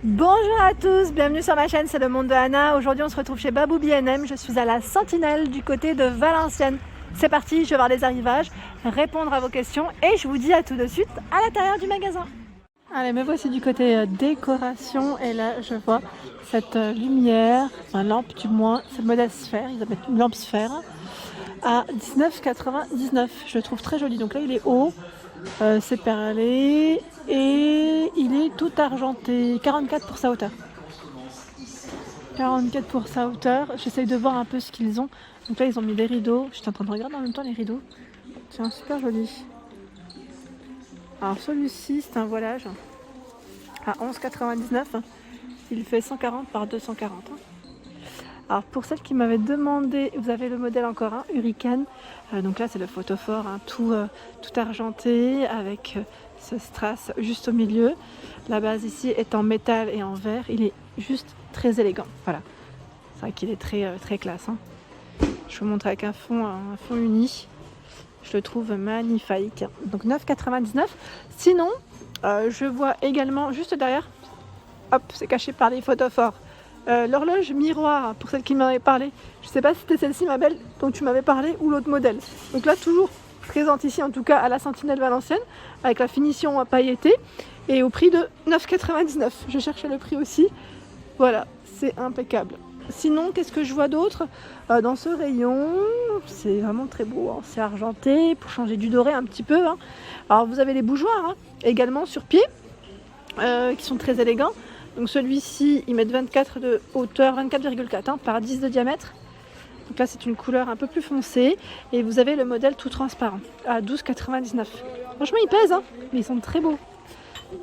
Bonjour à tous, bienvenue sur ma chaîne, c'est le monde de Anna. Aujourd'hui on se retrouve chez Babou B&M, je suis à la Sentinelle du côté de Valenciennes. C'est parti, je vais voir les arrivages, répondre à vos questions et je vous dis à tout de suite à l'intérieur du magasin. Allez, me voici du côté décoration et là je vois cette lumière, enfin lampe du moins, c'est le modèle sphère, ils appellent une lampe sphère à 19,99. Je le trouve très joli, donc là il est haut, c'est perlé et il est tout argenté, 44 pour sa hauteur. 44 pour sa hauteur, j'essaye de voir un peu ce qu'ils ont. Donc là ils ont mis des rideaux, j'étais en train de regarder en même temps les rideaux. Tiens, super joli. Alors celui-ci c'est un voilage à 11,99. Il fait 140 par 240. Alors pour celle qui m'avait demandé, vous avez le modèle encore un Hurricane. Donc là c'est le photophore, tout argenté avec ce strass juste au milieu. La base ici est en métal et en verre. Il est juste très élégant. Voilà. C'est vrai qu'il est très classe. Je vous montre avec un fond uni. Je le trouve magnifique. Donc 9,99. Sinon, je vois également juste derrière, hop, c'est caché par les photophores. L'horloge miroir, pour celle qui m'avait parlé, je ne sais pas si c'était celle-ci ma belle dont tu m'avais parlé ou l'autre modèle. Donc là toujours présente ici en tout cas à la Sentinelle Valenciennes avec la finition pailletée et au prix de 9,99. Je cherchais le prix aussi, voilà, c'est impeccable. Sinon qu'est-ce que je vois d'autre dans ce rayon? C'est vraiment très beau, c'est argenté pour changer du doré un petit peu. Alors vous avez les bougeoirs également sur pied qui sont très élégants. Donc celui-ci, ils mettent 24 de hauteur, 24,4 par 10 de diamètre. Donc là, c'est une couleur un peu plus foncée. Et vous avez le modèle tout transparent à 12,99. Franchement, ils pèsent, mais ils sont très beaux.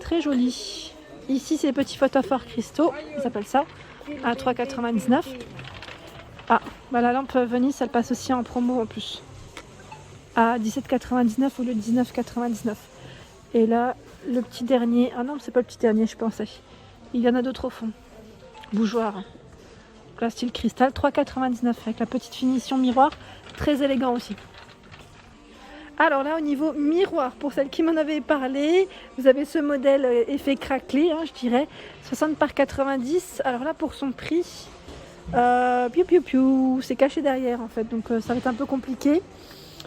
Très jolis. Ici, c'est les petits photophores cristaux, ils appellent ça, à 3,99. Ah, bah la lampe Venise, elle passe aussi en promo en plus. À 17,99 au lieu de 19,99. Et là, le petit dernier, ah non, c'est pas le petit dernier, je pensais. Il y en a d'autres au fond. Bougeoir. Donc là, style cristal, 3,99 avec la petite finition miroir. Très élégant aussi. Alors là, au niveau miroir, pour celle qui m'en avait parlé, vous avez ce modèle effet craquelé, je dirais. 60 par 90. Alors là, pour son prix, c'est caché derrière en fait. Donc ça va être un peu compliqué.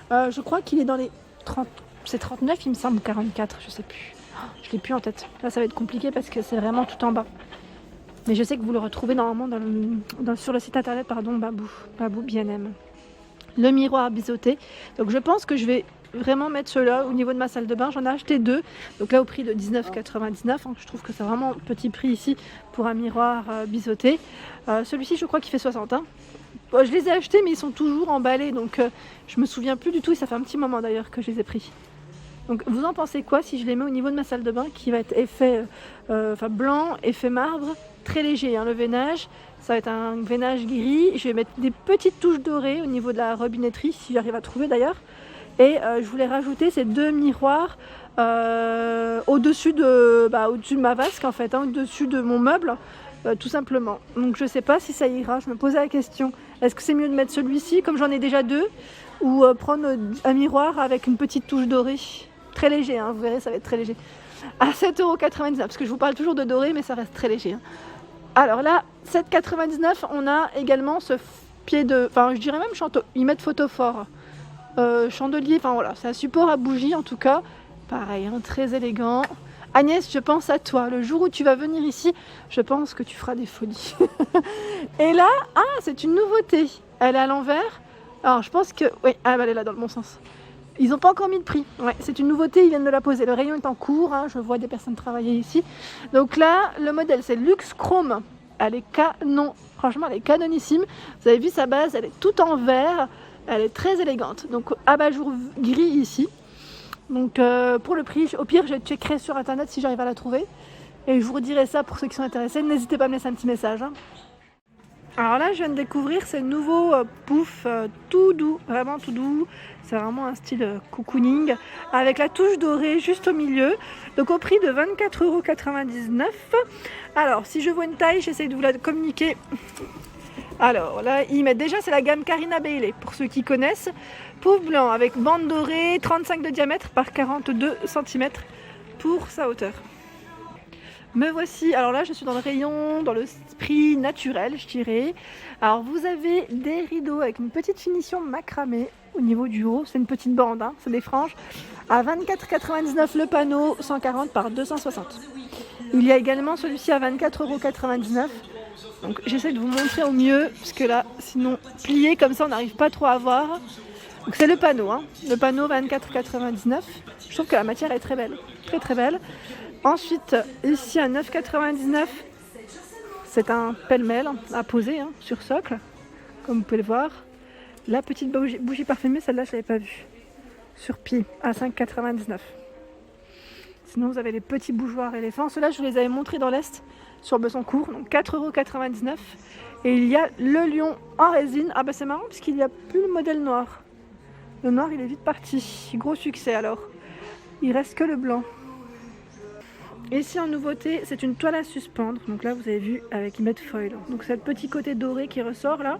Je crois qu'il est dans les 30. C'est 39, il me semble, ou 44, je sais plus. Je l'ai plus en tête. Là, ça va être compliqué parce que c'est vraiment tout en bas. Mais je sais que vous le retrouvez normalement sur le site internet, Babou B&M. Le miroir biseauté. Donc je pense que je vais vraiment mettre ceux-là au niveau de ma salle de bain. J'en ai acheté 2. Donc là, au prix de 19,99. Je trouve que c'est vraiment petit prix ici pour un miroir biseauté. Celui-ci, je crois qu'il fait 60. Bon, je les ai achetés, mais ils sont toujours emballés. Donc je me souviens plus du tout. Et ça fait un petit moment d'ailleurs que je les ai pris. Donc vous en pensez quoi si je les mets au niveau de ma salle de bain qui va être effet blanc, effet marbre, très léger le veinage, ça va être un veinage gris, je vais mettre des petites touches dorées au niveau de la robinetterie si j'arrive à trouver d'ailleurs et je voulais rajouter ces 2 miroirs au-dessus de ma vasque en fait, au-dessus de mon meuble tout simplement. Donc je sais pas si ça ira, je me posais la question, est-ce que c'est mieux de mettre celui-ci comme j'en ai déjà 2 ou prendre un miroir avec une petite touche dorée? Très léger, vous verrez, ça va être très léger. À 7,99€, parce que je vous parle toujours de doré, mais ça reste très léger. Alors là, 7,99€, on a également ce pied de... Enfin, je dirais même ils mettent photophore. Chandelier, voilà, c'est un support à bougie en tout cas. Pareil, très élégant. Agnès, je pense à toi. Le jour où tu vas venir ici, je pense que tu feras des folies. Et là, c'est une nouveauté. Elle est à l'envers. Alors, je pense que... Oui, elle est là dans le bon sens. Ils n'ont pas encore mis de prix. Ouais, c'est une nouveauté, ils viennent de la poser. Le rayon est en cours, je vois des personnes travailler ici. Donc là, le modèle, c'est Luxe Chrome. Elle est canon. Franchement, elle est canonissime. Vous avez vu sa base, elle est toute en verre. Elle est très élégante. Donc, abat-jour gris ici. Donc, pour le prix, au pire, je checkerai sur Internet si j'arrive à la trouver. Et je vous redirai ça pour ceux qui sont intéressés. N'hésitez pas à me laisser un petit message. Alors là, je viens de découvrir ces nouveaux poufs tout doux, vraiment tout doux. C'est vraiment un style cocooning avec la touche dorée juste au milieu. Donc au prix de 24,99€. Alors, si je vois une taille, j'essaie de vous la communiquer. Alors là, ils mettent déjà, c'est la gamme Carina Bailey, pour ceux qui connaissent. Pouf blanc avec bande dorée, 35 de diamètre par 42 cm pour sa hauteur. Me voici, alors là je suis dans le rayon, dans le prix naturel je dirais. Alors vous avez des rideaux avec une petite finition macramé au niveau du haut, c'est une petite bande, hein, c'est des franges. À 24,99 le panneau, 140 par 260. Il y a également celui-ci à 24,99 €. Donc j'essaie de vous montrer au mieux, parce que là sinon plié comme ça on n'arrive pas trop à voir. Donc c'est le panneau, hein. Le panneau 24,99 €. Je trouve que la matière est très belle, très très belle. Ensuite, ici à 9,99 €, c'est un pêle-mêle à poser, hein, sur socle, comme vous pouvez le voir. La petite bougie parfumée, celle-là je ne l'avais pas vue. Sur pied, à 5,99 €. Sinon, vous avez les petits bougeoirs éléphants. Ceux-là, je vous les avais montrés dans l'Est, sur Bessancourt, donc 4,99 €. Et il y a le lion en résine. Ah bah c'est marrant, parce qu'il n'y a plus le modèle noir. Le noir, il est vite parti. Gros succès alors. Il reste que le blanc. Ici en nouveauté, c'est une toile à suspendre. Donc là, vous avez vu avec Met Foil. Donc c'est le petit côté doré qui ressort là.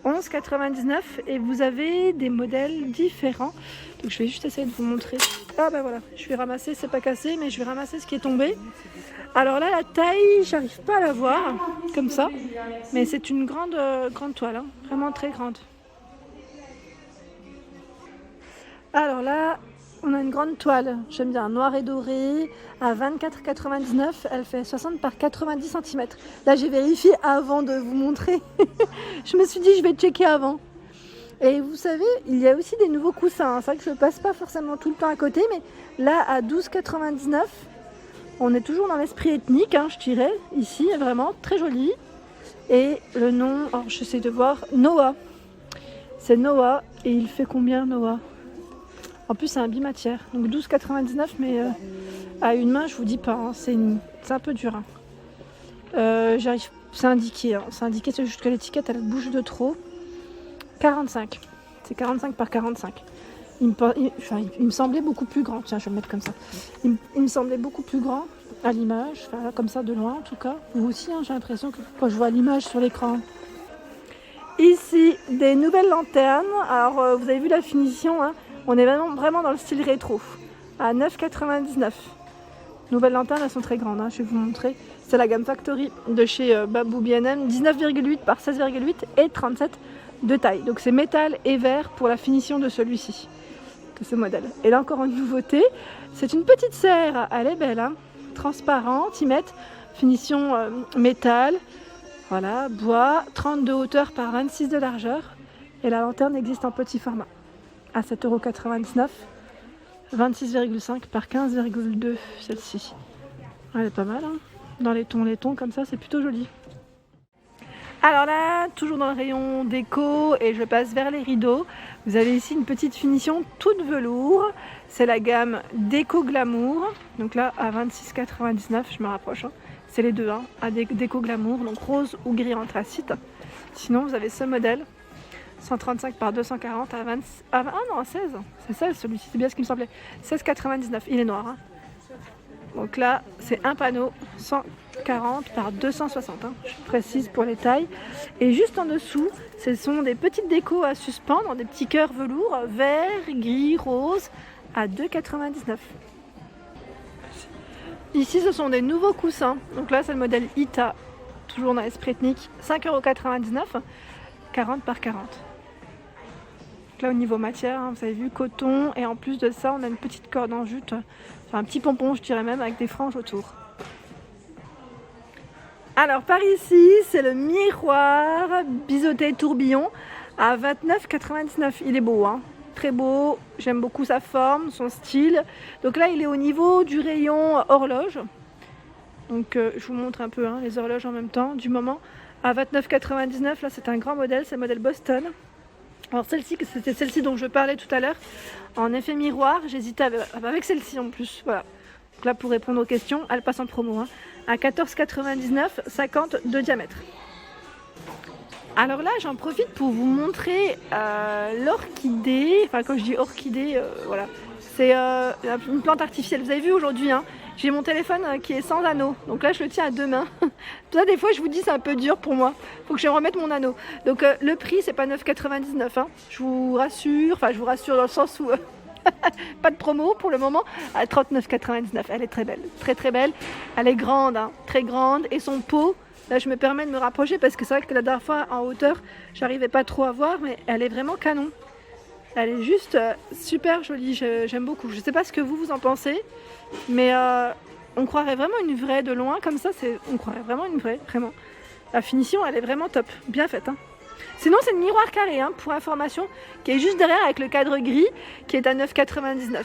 11,99 € et vous avez des modèles différents. Donc je vais juste essayer de vous montrer. Ah bah voilà, je vais ramasser, c'est pas cassé, mais je vais ramasser ce qui est tombé. Alors là, la taille, j'arrive pas à la voir comme ça, mais c'est une grande toile, hein, vraiment très grande. Alors là, on a une grande toile, j'aime bien, noir et doré, à 24,99 €. Elle fait 60 par 90 cm. Là, j'ai vérifié avant de vous montrer. Je me suis dit, je vais checker avant. Et vous savez, il y a aussi des nouveaux coussins. C'est vrai que je ne passe pas forcément tout le temps à côté, mais là, à 12,99 €, on est toujours dans l'esprit ethnique, hein, je dirais. Ici, vraiment très joli. Et le nom, alors j'essaie de voir, Noah. C'est Noah. Et il fait combien, Noah ? En plus, c'est un bimatière, donc 12,99 €, mais à une main, je vous dis pas, hein, c'est un peu dur. Hein. C'est indiqué, c'est juste que l'étiquette, elle bouge de trop. 45, c'est 45 par 45. Il me semblait beaucoup plus grand, tiens, je vais le mettre comme ça. Il me semblait beaucoup plus grand à l'image, enfin, comme ça de loin en tout cas. Vous aussi, hein, j'ai l'impression que quand je vois l'image sur l'écran. Ici, des nouvelles lanternes. Alors, vous avez vu la finition, hein. On est vraiment dans le style rétro, à 9,99 €. Nouvelles lanternes, elles sont très grandes, hein, je vais vous montrer. C'est la gamme Factory de chez Babou B&M, 19,8 par 16,8 et 37 de taille. Donc c'est métal et verre pour la finition de celui-ci, de ce modèle. Et là encore une nouveauté, c'est une petite serre, elle est belle, hein, transparente, ils mettent finition métal, voilà, bois, 30 de hauteur par 26 de largeur. Et la lanterne existe en petit format. À 7,99 €, 26,5 par 15,2 celle-ci. Elle est pas mal, hein. Dans les tons comme ça, c'est plutôt joli. Alors là, toujours dans le rayon déco et je passe vers les rideaux. Vous avez ici une petite finition toute velours. C'est la gamme Déco Glamour. Donc là, à 26,99 €, je me rapproche. Hein. C'est les deux, hein, à Déco Glamour, donc rose ou gris anthracite. Sinon, vous avez ce modèle. 135 par 240 à 20... Ah non, à 16. C'est ça celui-ci, c'est bien ce qui me semblait. 16,99. Il est noir. Hein. Donc là, c'est un panneau 140 par 260. Hein. Je précise pour les tailles. Et juste en dessous, ce sont des petites décos à suspendre, des petits cœurs velours, vert, gris, rose, à 2,99. Ici, ce sont des nouveaux coussins. Donc là, c'est le modèle Ita, toujours dans l'esprit ethnique. 5,99 €, 40 par 40. Là au niveau matière, hein, vous avez vu, coton, et en plus de ça on a une petite corde en jute, enfin un petit pompon je dirais même, avec des franges autour. Alors par ici, c'est le miroir biseauté tourbillon à 29,99 €. Il est beau, hein, très beau, j'aime beaucoup sa forme, son style. Donc là il est au niveau du rayon horloge. Donc je vous montre un peu, hein, les horloges en même temps du moment. À 29,99 €, là c'est un grand modèle, c'est le modèle Boston. Alors celle-ci, c'était celle-ci dont je parlais tout à l'heure, en effet miroir, j'hésitais avec celle-ci en plus, voilà. Donc là pour répondre aux questions, elle passe en promo, hein, à 14,99 €, 50 de diamètre. Alors là j'en profite pour vous montrer l'orchidée, enfin quand je dis orchidée, voilà, c'est une plante artificielle, vous avez vu aujourd'hui, hein, j'ai mon téléphone qui est sans anneau, donc là je le tiens à deux mains. Ça des fois je vous dis c'est un peu dur pour moi, faut que je remette mon anneau. Donc le prix c'est pas 9,99 €, hein. Je vous rassure dans le sens où Pas de promo pour le moment, à 39,99. Elle est très belle, très très belle. Elle est grande, hein, très grande. Et son pot, là je me permets de me rapprocher parce que c'est vrai que la dernière fois en hauteur, j'arrivais pas trop à voir, mais elle est vraiment canon. Elle est juste super jolie, j'aime beaucoup. Je sais pas ce que vous en pensez, mais on croirait vraiment une vraie de loin, comme ça, on croirait vraiment une vraie, vraiment. La finition, elle est vraiment top, bien faite. Hein. Sinon, c'est le miroir carré, hein, pour information, qui est juste derrière avec le cadre gris, qui est à 9,99 €.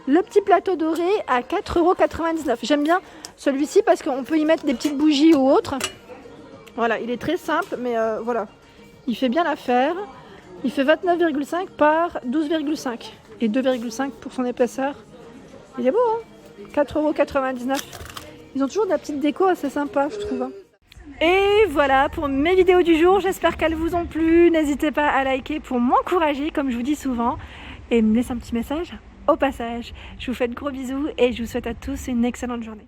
Le petit plateau doré à 4,99 €. J'aime bien celui-ci parce qu'on peut y mettre des petites bougies ou autres. Voilà, il est très simple, mais voilà. Il fait bien l'affaire. Il fait 29,5 par 12,5 et 2,5 pour son épaisseur. Il est beau, hein, 4,99 €. Ils ont toujours de la petite déco assez sympa, je trouve. Hein. Et voilà pour mes vidéos du jour, j'espère qu'elles vous ont plu. N'hésitez pas à liker pour m'encourager, comme je vous dis souvent, et me laisser un petit message au passage. Je vous fais de gros bisous et je vous souhaite à tous une excellente journée.